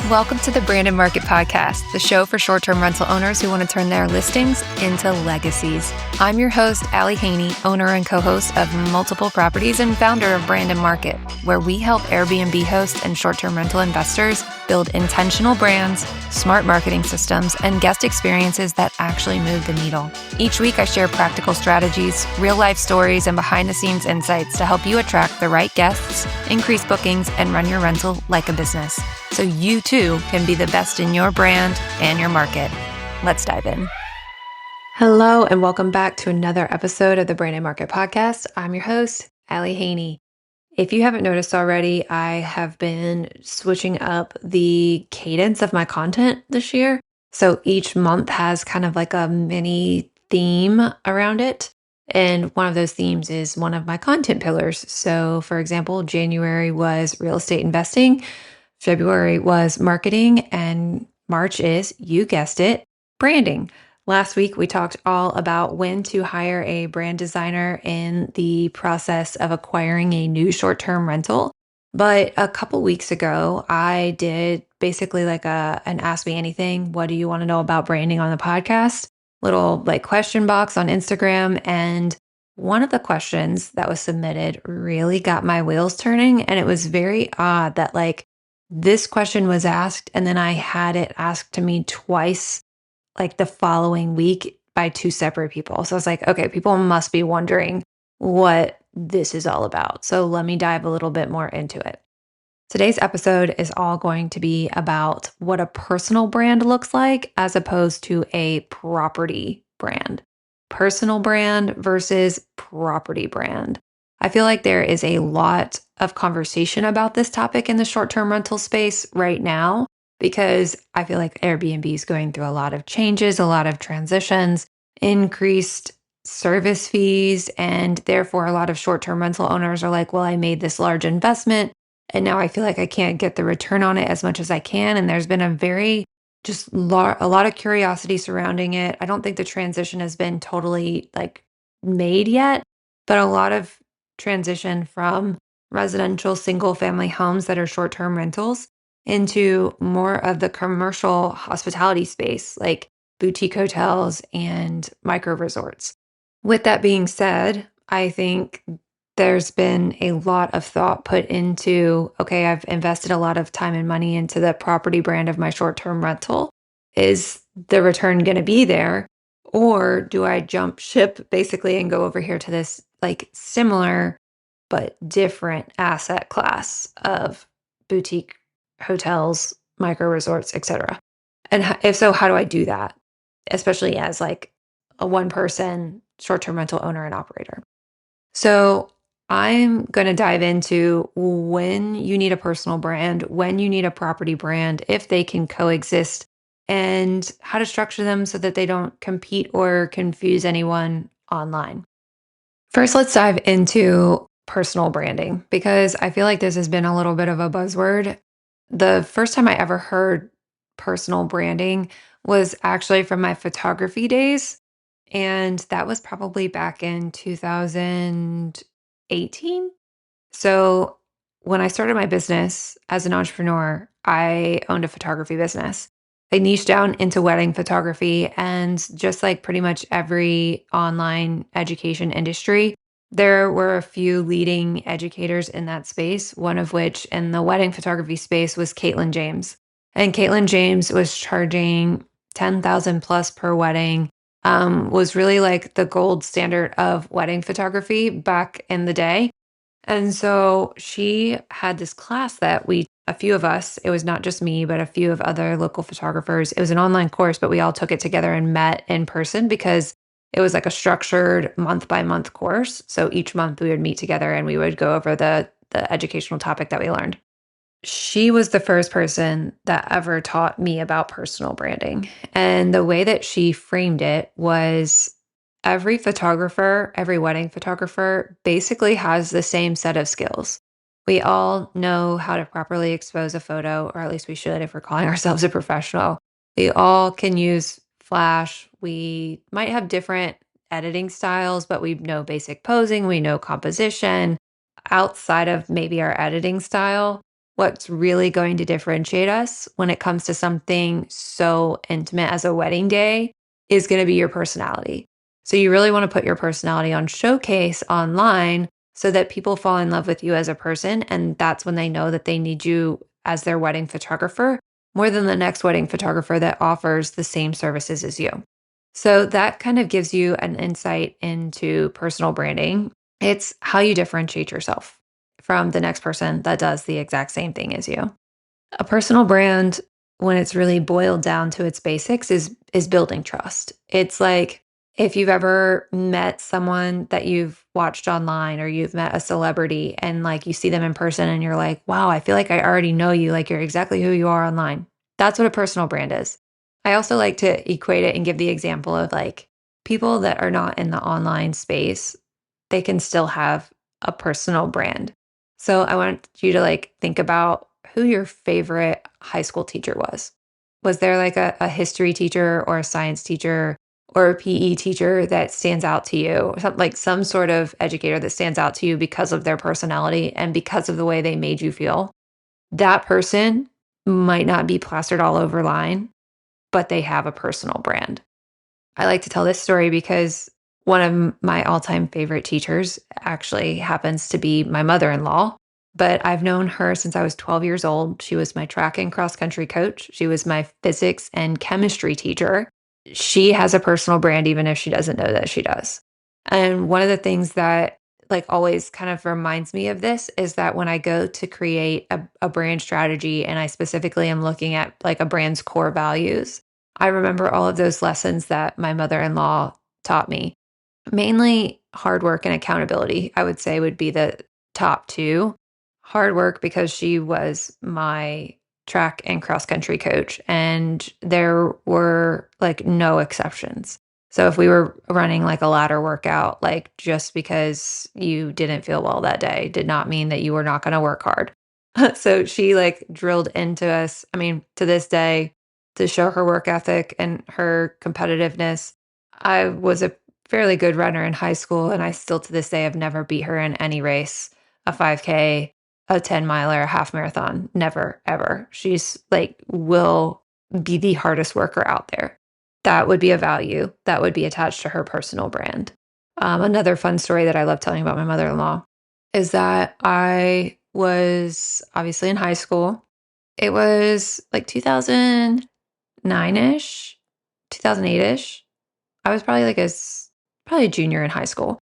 Welcome to the Brandon Market Podcast, the show for short-term rental owners who want to turn their listings into legacies. I'm your host, Allie Haney, owner and co-host of multiple properties and founder of Brandon Market, where we help Airbnb hosts and short-term rental investors build intentional brands, smart marketing systems, and guest experiences that actually move the needle. Each week, I share practical strategies, real-life stories, and behind-the-scenes insights to help you attract the right guests, increase bookings, and run your rental like a business, so you too can be the best in your brand and your market. Let's dive in. Hello, and welcome back to another episode of the Brandon Market Podcast. I'm your host, Allie Haney. If you haven't noticed already, I have been switching up the cadence of my content this year. So each month has kind of like a mini theme around it. And one of those themes is one of my content pillars. So for example, January was real estate investing. February was marketing, and March is, you guessed it, branding. Last week, we talked all about when to hire a brand designer in the process of acquiring a new short-term rental. But a couple weeks ago, I did basically like an Ask Me Anything. What do you want to know about branding on the podcast? Little like question box on Instagram. And one of the questions that was submitted really got my wheels turning. And it was very odd that this question was asked, and then I had it asked to me twice, like the following week by two separate people. So I was like, okay, people must be wondering what this is all about. So let me dive a little bit more into it. Today's episode is all going to be about what a personal brand looks like as opposed to a property brand. Personal brand versus property brand. I feel like there is a lot of conversation about this topic in the short-term rental space right now, because I feel like Airbnb is going through a lot of changes, a lot of transitions, increased service fees, and therefore a lot of short-term rental owners are like, well, I made this large investment and now I feel like I can't get the return on it as much as I can. And there's been a lot of curiosity surrounding it. I don't think the transition has been totally made yet, but a lot of transition from residential single family homes that are short-term rentals into more of the commercial hospitality space, like boutique hotels and micro resorts. With that being said, I think there's been a lot of thought put into, okay, I've invested a lot of time and money into the property brand of my short-term rental. Is the return going to be there? Or do I jump ship basically and go over here to this similar but different asset class of boutique hotels, micro resorts, etc.? And if so, how do I do that? Especially as a one person short-term rental owner and operator. So I'm going to dive into when you need a personal brand, when you need a property brand, if they can coexist, and how to structure them so that they don't compete or confuse anyone online. First, let's dive into personal branding, because I feel like this has been a little bit of a buzzword. The first time I ever heard personal branding was actually from my photography days. And that was probably back in 2018. So when I started my business as an entrepreneur, I owned a photography business. I niched down into wedding photography, and just like pretty much every online education industry, there were a few leading educators in that space, one of which in the wedding photography space was Caitlin James. And Caitlin James was charging 10,000 plus per wedding, was really like the gold standard of wedding photography back in the day. And so she had this class that a few of us, it was not just me, but a few of other local photographers. It was an online course, but we all took it together and met in person because it was like a structured month by month course. So each month we would meet together and we would go over the educational topic that we learned. She was the first person that ever taught me about personal branding. And the way that she framed it was every photographer, every wedding photographer basically has the same set of skills. We all know how to properly expose a photo, or at least we should if we're calling ourselves a professional. We all can use Flash. We might have different editing styles, but we know basic posing, we know composition. Outside of maybe our editing style, what's really going to differentiate us when it comes to something so intimate as a wedding day is going to be your personality. So you really want to put your personality on showcase online so that people fall in love with you as a person. And that's when they know that they need you as their wedding photographer more than the next wedding photographer that offers the same services as you. So that kind of gives you an insight into personal branding. It's how you differentiate yourself from the next person that does the exact same thing as you. A personal brand, when it's really boiled down to its basics, is building trust. It's like if you've ever met someone that you've watched online or you've met a celebrity and like you see them in person and you're like, wow, I feel like I already know you, like you're exactly who you are online. That's what a personal brand is. I also like to equate it and give the example of like people that are not in the online space, they can still have a personal brand. So I want you to like think about who your favorite high school teacher was. Was there like a history teacher or a science teacher or a PE teacher that stands out to you? Or like some sort of educator that stands out to you because of their personality and because of the way they made you feel? That person might not be plastered all over line, but they have a personal brand. I like to tell this story because one of my all time favorite teachers actually happens to be my mother in law. But I've known her since I was 12 years old. She was my track and cross country coach. She was my physics and chemistry teacher. She has a personal brand, even if she doesn't know that she does. And one of the things that like always kind of reminds me of this is that when I go to create a brand strategy and I specifically am looking at like a brand's core values, I remember all of those lessons that my mother-in-law taught me. Mainly hard work and accountability, I would say would be the top two. Hard work because she was my track and cross country coach, and there were like no exceptions. So if we were running like a ladder workout, like just because you didn't feel well that day did not mean that you were not going to work hard. So she like drilled into us, I mean, to this day, to show her work ethic and her competitiveness. I was a fairly good runner in high school, and I still to this day have never beat her in any race, a 5K, a 10 miler, a half marathon. Never, ever. She's like, will be the hardest worker out there. That would be a value that would be attached to her personal brand. Another fun story that I love telling about my mother in law is that I was obviously in high school. It was like 2009 ish, 2008 ish. I was probably like probably a junior in high school.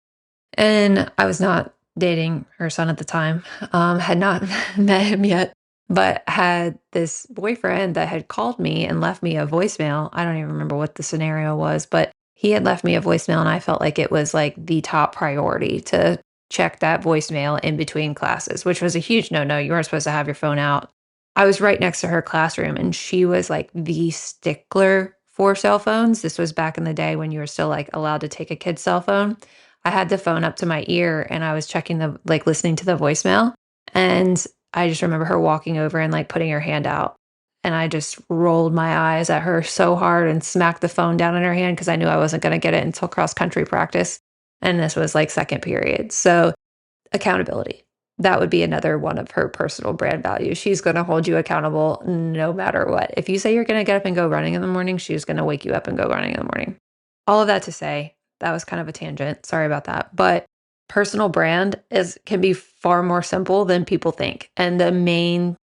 And I was not dating her son at the time, had not met him yet, but had this boyfriend that had called me and left me a voicemail. I don't even remember what the scenario was, but he had left me a voicemail and I felt like it was like the top priority to check that voicemail in between classes, which was a huge no-no. You weren't supposed to have your phone out. I was right next to her classroom and she was like the stickler for cell phones. This was back in the day when you were still like allowed to take a kid's cell phone. I had the phone up to my ear and I was checking like listening to the voicemail. And I just remember her walking over and like putting her hand out. And I just rolled my eyes at her so hard and smacked the phone down in her hand because I knew I wasn't going to get it until cross country practice. And this was like second period. So accountability. That would be another one of her personal brand values. She's going to hold you accountable no matter what. If you say you're going to get up and go running in the morning, she's going to wake you up and go running in the morning. All of that to say, that was kind of a tangent. Sorry about that. But personal brand can be far more simple than people think. And the main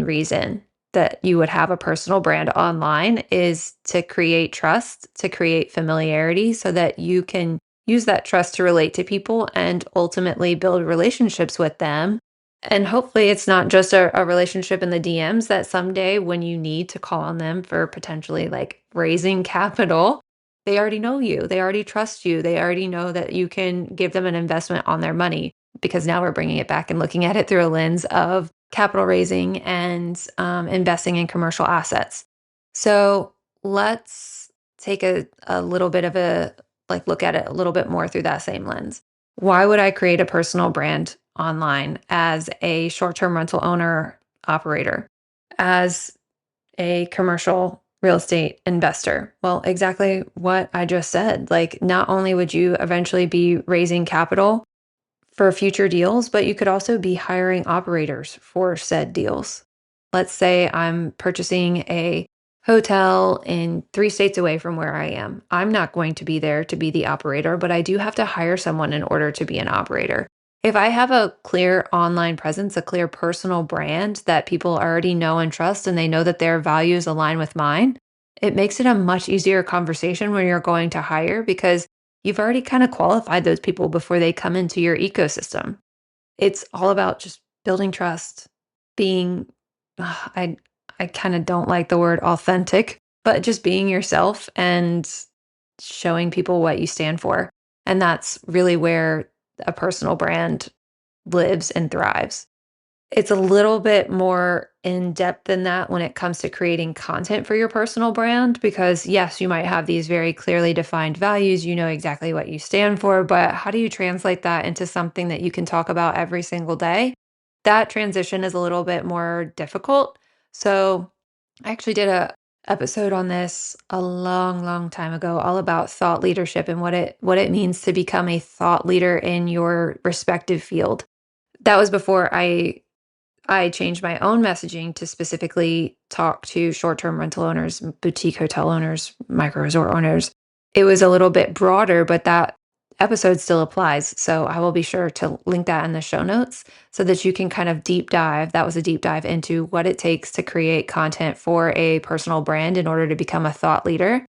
reason that you would have a personal brand online is to create trust, to create familiarity so that you can use that trust to relate to people and ultimately build relationships with them. And hopefully it's not just a relationship in the DMs that someday when you need to call on them for potentially like raising capital, they already know you. They already trust you. They already know that you can give them an investment on their money because now we're bringing it back and looking at it through a lens of capital raising and investing in commercial assets. So let's take a little bit of a like look at it a little bit more through that same lens. Why would I create a personal brand online as a short-term rental owner operator, as a commercial real estate investor? Well, exactly what I just said. Like, not only would you eventually be raising capital for future deals, but you could also be hiring operators for said deals. Let's say I'm purchasing a hotel in 3 states away from where I am. I'm not going to be there to be the operator, but I do have to hire someone in order to be an operator. If I have a clear online presence, a clear personal brand that people already know and trust, and they know that their values align with mine, it makes it a much easier conversation when you're going to hire because you've already kind of qualified those people before they come into your ecosystem. It's all about just building trust, being, I kind of don't like the word authentic, but just being yourself and showing people what you stand for. And that's really where a personal brand lives and thrives. It's a little bit more in depth than that when it comes to creating content for your personal brand, because yes, you might have these very clearly defined values. You know exactly what you stand for, but how do you translate that into something that you can talk about every single day? That transition is a little bit more difficult. So I actually did a episode on this a long, long time ago, all about thought leadership and what it means to become a thought leader in your respective field. That was before I changed my own messaging to specifically talk to short-term rental owners, boutique hotel owners, micro resort owners. It was a little bit broader, but that episode still applies. So I will be sure to link that in the show notes so that you can kind of deep dive. That was a deep dive into what it takes to create content for a personal brand in order to become a thought leader.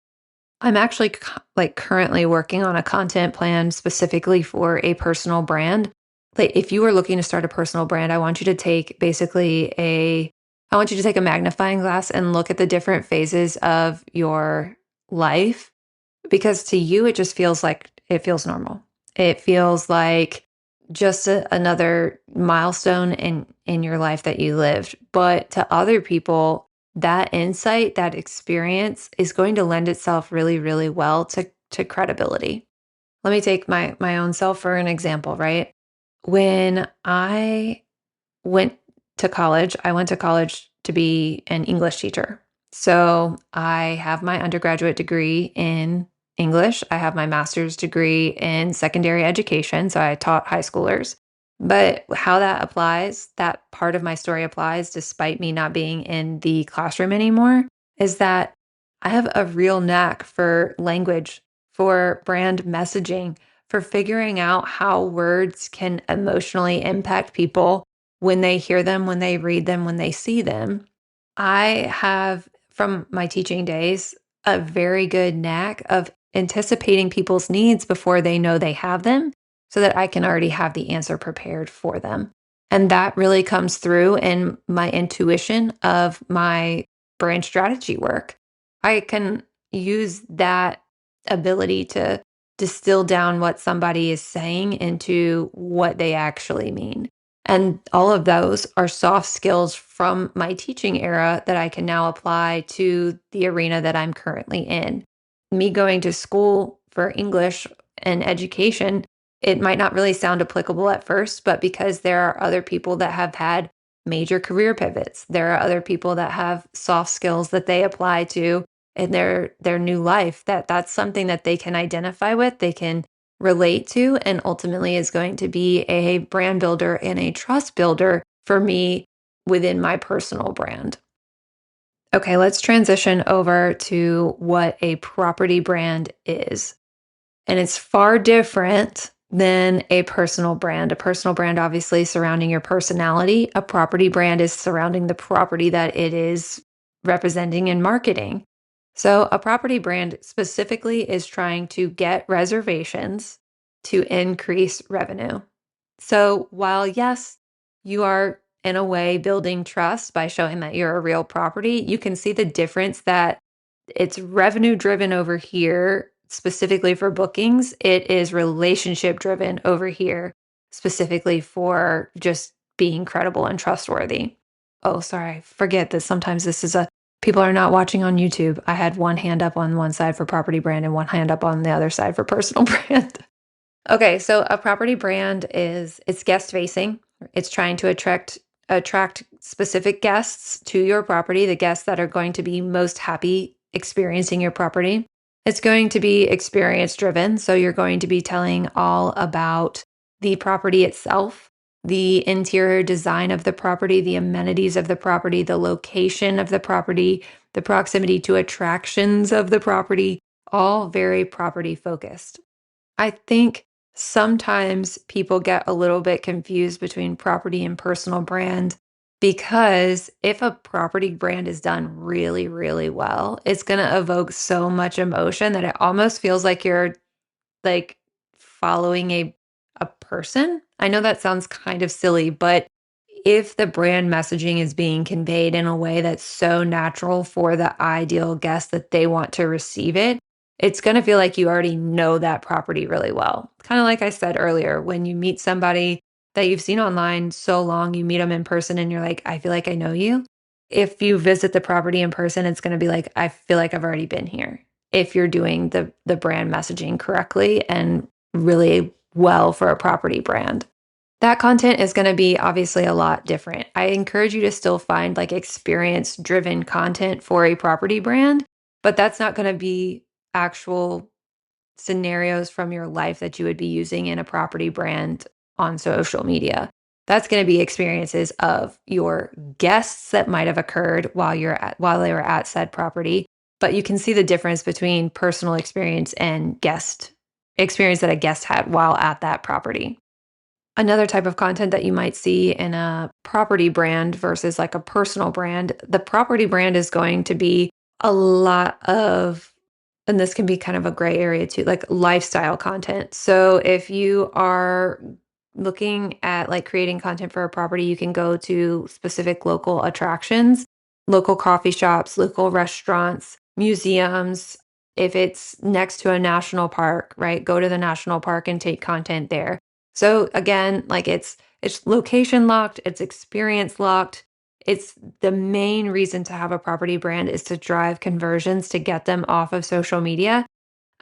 I'm actually like currently working on a content plan specifically for a personal brand. Like if you are looking to start a personal brand, I want you to take I want you to take a magnifying glass and look at the different phases of your life because to you it just feels like it feels normal. It feels like just another milestone in your life that you lived. But to other people, that insight, that experience is going to lend itself really, really well to credibility. Let me take my own self for an example, right? When I went I went to college to be an English teacher. So I have my undergraduate degree in English. I have my master's degree in secondary education. So I taught high schoolers. But how that applies, that part of my story applies despite me not being in the classroom anymore, is that I have a real knack for language, for brand messaging, for figuring out how words can emotionally impact people when they hear them, when they read them, when they see them. I have, from my teaching days, a very good knack of anticipating people's needs before they know they have them so that I can already have the answer prepared for them. And that really comes through in my intuition of my brand strategy work. I can use that ability to distill down what somebody is saying into what they actually mean. And all of those are soft skills from my teaching era that I can now apply to the arena that I'm currently in. Me going to school for English and education, it might not really sound applicable at first, but because there are other people that have had major career pivots, there are other people that have soft skills that they apply to in their new life, that's something that they can identify with, they can relate to, and ultimately is going to be a brand builder and a trust builder for me within my personal brand. Okay, let's transition over to what a property brand is. And it's far different than a personal brand. A personal brand, obviously, surrounding your personality. A property brand is surrounding the property that it is representing and marketing. So, a property brand specifically is trying to get reservations to increase revenue. So, while yes, you are in a way building trust by showing that you're a real property, you can see the difference that it's revenue driven over here, specifically for bookings. It is relationship driven over here, specifically for just being credible and trustworthy. Oh, sorry. I forget that sometimes people are not watching on YouTube. I had one hand up on one side for property brand and one hand up on the other side for personal brand. Okay, so a property brand it's guest facing. It's trying to attract specific guests to your property, the guests that are going to be most happy experiencing your property. It's going to be experience driven, so you're going to be telling all about the property itself, the interior design of the property, the amenities of the property, the location of the property, the proximity to attractions of the property, all very property focused. I think sometimes people get a little bit confused between property and personal brand because if a property brand is done really, really well, it's going to evoke so much emotion that it almost feels like you're like following a person. I know that sounds kind of silly, but if the brand messaging is being conveyed in a way that's so natural for the ideal guest that they want to receive it, it's going to feel like you already know that property really well. Kind of like I said earlier, when you meet somebody that you've seen online so long, you meet them in person and you're like, I feel like I know you. If you visit the property in person, it's going to be like, I feel like I've already been here. If you're doing the brand messaging correctly and really well for a property brand. That content is going to be obviously a lot different. I encourage you to still find like experience driven content for a property brand, but that's not going to be actual scenarios from your life that you would be using in a property brand on social media. That's going to be experiences of your guests that might have occurred while they were at said property, but you can see the difference between personal experience and guest experience that a guest had while at that property. Another type of content that you might see in a property brand versus like a personal brand, the property brand is going to be a lot of, and this can be kind of a gray area too, like lifestyle content. So if you are looking at like creating content for a property, you can go to specific local attractions, local coffee shops, local restaurants, museums. If it's next to a national park, right? Go to the national park and take content there. So again, like it's location locked, it's experience locked. It's the main reason to have a property brand is to drive conversions to get them off of social media,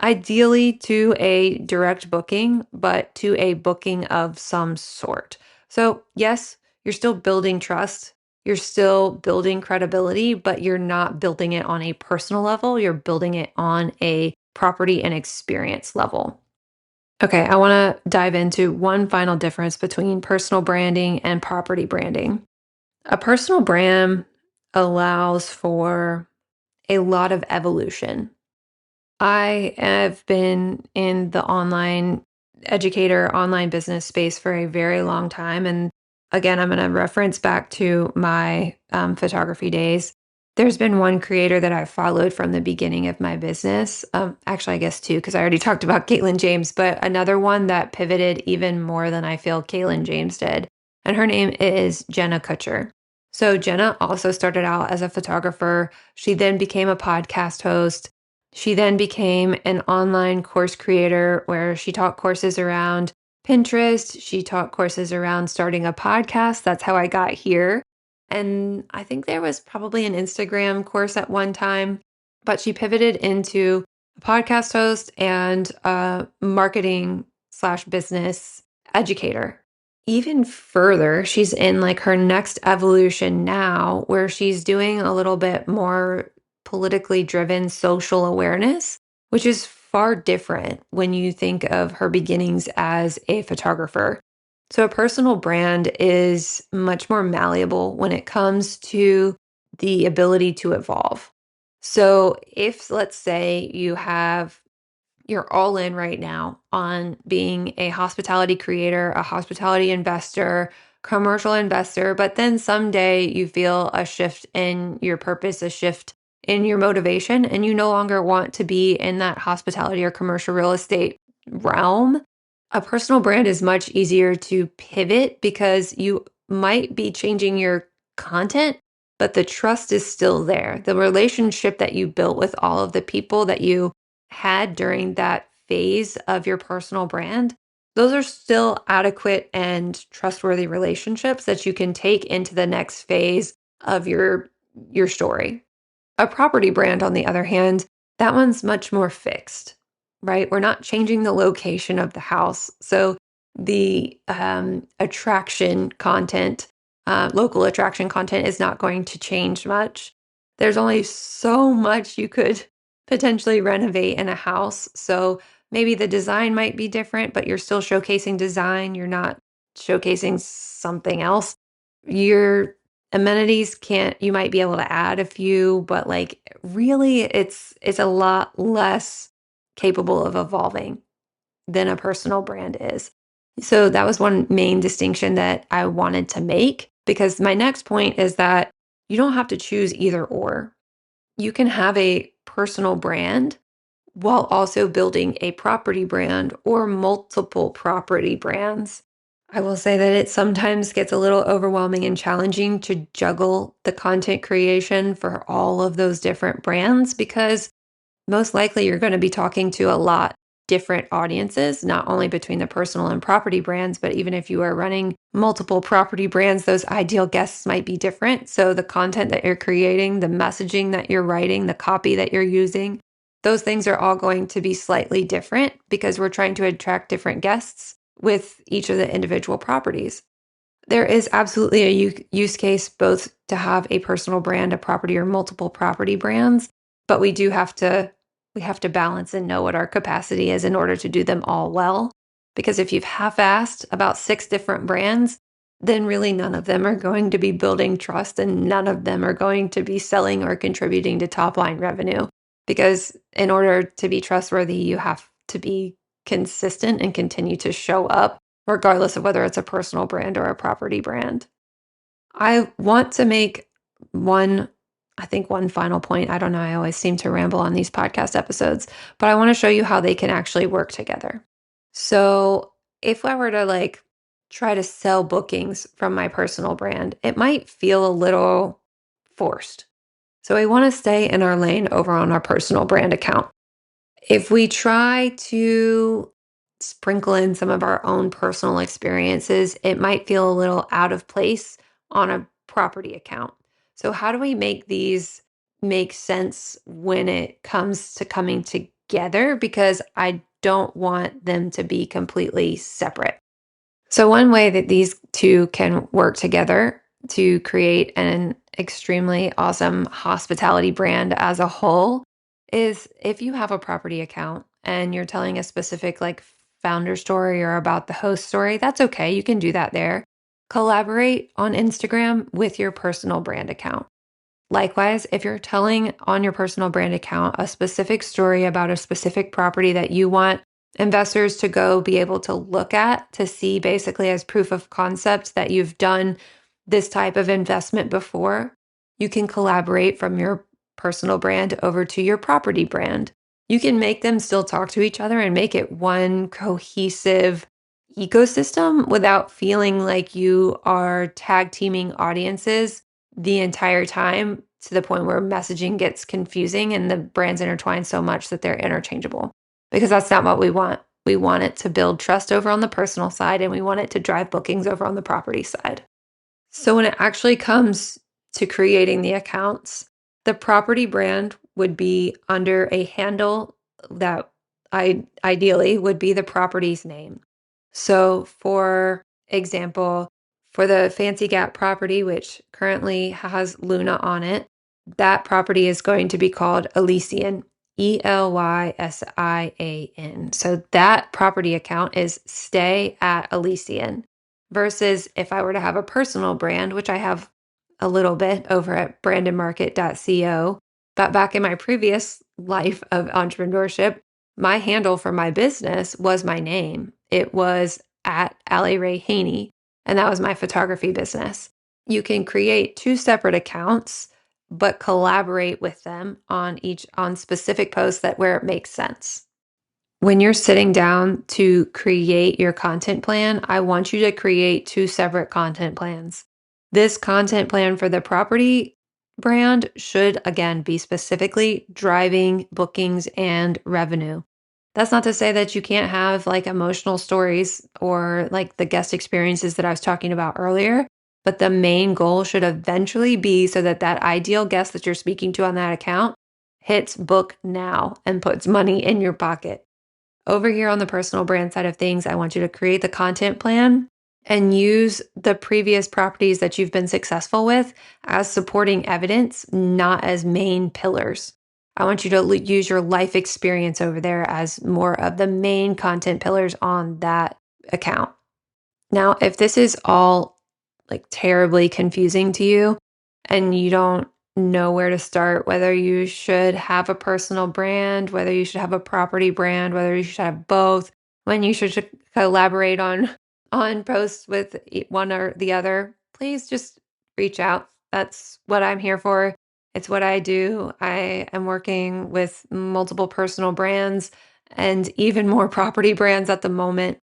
ideally to a direct booking, but to a booking of some sort. So, yes, you're still building trust, you're still building credibility, but you're not building it on a personal level, you're building it on a property and experience level. Okay, I want to dive into one final difference between personal branding and property branding. A personal brand allows for a lot of evolution. I have been in the online educator, online business space for a very long time. And again, I'm going to reference back to my photography days. There's been one creator that I followed from the beginning of my business. Actually, I guess two, because I already talked about Caitlin James, but another one that pivoted even more than I feel Caitlin James did. And her name is Jenna Kutcher. So Jenna also started out as a photographer. She then became a podcast host. She then became an online course creator where she taught courses around Pinterest. She taught courses around starting a podcast. That's how I got here. And I think there was probably an Instagram course at one time, but she pivoted into a podcast host and a marketing slash business educator. Even further, she's in like her next evolution now, where she's doing a little bit more politically driven social awareness, which is far different when you think of her beginnings as a photographer. So, a personal brand is much more malleable when it comes to the ability to evolve. So, if let's say you're all in right now on being a hospitality creator, a hospitality investor, commercial investor, but then someday you feel a shift in your purpose, a shift in your motivation, and you no longer want to be in that hospitality or commercial real estate realm. A personal brand is much easier to pivot because you might be changing your content, but the trust is still there. The relationship that you built with all of the people that you had during that phase of your personal brand, those are still adequate and trustworthy relationships that you can take into the next phase of your story. A property brand, on the other hand, that one's much more fixed, right? We're not changing the location of the house. So the attraction content, local attraction content is not going to change much. There's only so much you could potentially renovate in a house. So maybe the design might be different, but you're still showcasing design. You're not showcasing something else. Your amenities can't, you might be able to add a few, but like really it's a lot less capable of evolving than a personal brand is. So that was one main distinction that I wanted to make, because my next point is that you don't have to choose either or. You can have a personal brand while also building a property brand or multiple property brands. I will say that it sometimes gets a little overwhelming and challenging to juggle the content creation for all of those different brands, because most likely you're going to be talking to a lot different audiences, not only between the personal and property brands, but even if you are running multiple property brands, those ideal guests might be different. So the content that you're creating, the messaging that you're writing, the copy that you're using, those things are all going to be slightly different because we're trying to attract different guests with each of the individual properties. There is absolutely a use case both to have a personal brand, a property, or multiple property brands, but we have to balance and know what our capacity is in order to do them all well. Because if you've half-assed about 6 different brands, then really none of them are going to be building trust and none of them are going to be selling or contributing to top line revenue. Because in order to be trustworthy, you have to be consistent and continue to show up, regardless of whether it's a personal brand or a property brand. I want to make one, I think one final point. I don't know. I always seem to ramble on these podcast episodes, but I want to show you how they can actually work together. So if I were to like try to sell bookings from my personal brand, it might feel a little forced. So I want to stay in our lane over on our personal brand account. If we try to sprinkle in some of our own personal experiences, it might feel a little out of place on a property account. So, how do we make these make sense when it comes to coming together? Because I don't want them to be completely separate. So, one way that these two can work together to create an extremely awesome hospitality brand as a whole is if you have a property account and you're telling a specific like founder story or about the host story, that's okay. You can do that there. Collaborate on Instagram with your personal brand account. Likewise, if you're telling on your personal brand account a specific story about a specific property that you want investors to go be able to look at to see basically as proof of concept that you've done this type of investment before, you can collaborate from your personal brand over to your property brand. You can make them still talk to each other and make it one cohesive ecosystem without feeling like you are tag teaming audiences the entire time to the point where messaging gets confusing and the brands intertwine so much that they're interchangeable. Because that's not what we want. We want it to build trust over on the personal side and we want it to drive bookings over on the property side. So when it actually comes to creating the accounts, the property brand would be under a handle that ideally would be the property's name. So for example, for the Fancy Gap property, which currently has Luna on it, that property is going to be called Elysian, Elysian. So that property account is Stay at Elysian. Versus if I were to have a personal brand, which I have a little bit over at brandonmarket.co, but back in my previous life of entrepreneurship, my handle for my business was my name. It was at Allie Ray Haney, and that was my photography business. You can create 2 separate accounts, but collaborate with them on specific posts that where it makes sense. When you're sitting down to create your content plan, I want you to create 2 separate content plans. This content plan for the property brand should, again, be specifically driving bookings and revenue. That's not to say that you can't have like emotional stories or like the guest experiences that I was talking about earlier, but the main goal should eventually be so that that ideal guest that you're speaking to on that account hits book now and puts money in your pocket. Over here on the personal brand side of things, I want you to create the content plan and use the previous properties that you've been successful with as supporting evidence, not as main pillars. I want you to use your life experience over there as more of the main content pillars on that account. Now, if this is all terribly confusing to you and you don't know where to start, whether you should have a personal brand, whether you should have a property brand, whether you should have both, when you should collaborate on posts with one or the other, please just reach out. That's what I'm here for. It's what I do. I am working with multiple personal brands and even more property brands at the moment,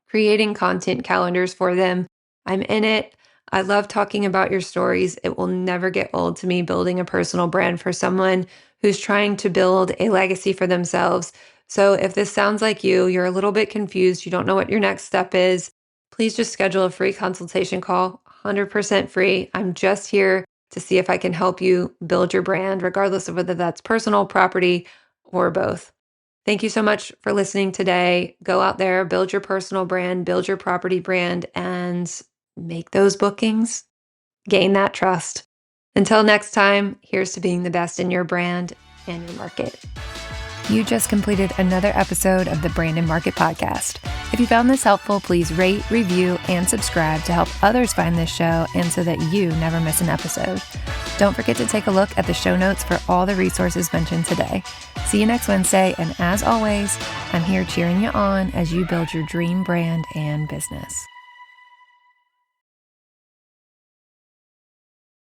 creating content calendars for them. I'm in it. I love talking about your stories. It will never get old to me building a personal brand for someone who's trying to build a legacy for themselves. So if this sounds like you're a little bit confused, you don't know what your next step is, please just schedule a free consultation call, 100% free. I'm just here to see if I can help you build your brand, regardless of whether that's personal, property, or both. Thank you so much for listening today. Go out there, build your personal brand, build your property brand, and make those bookings, gain that trust. Until next time, here's to being the best in your brand and your market. You just completed another episode of the Brand and Market Podcast. If you found this helpful, please rate, review, and subscribe to help others find this show and so that you never miss an episode. Don't forget to take a look at the show notes for all the resources mentioned today. See you next Wednesday, and as always, I'm here cheering you on as you build your dream brand and business.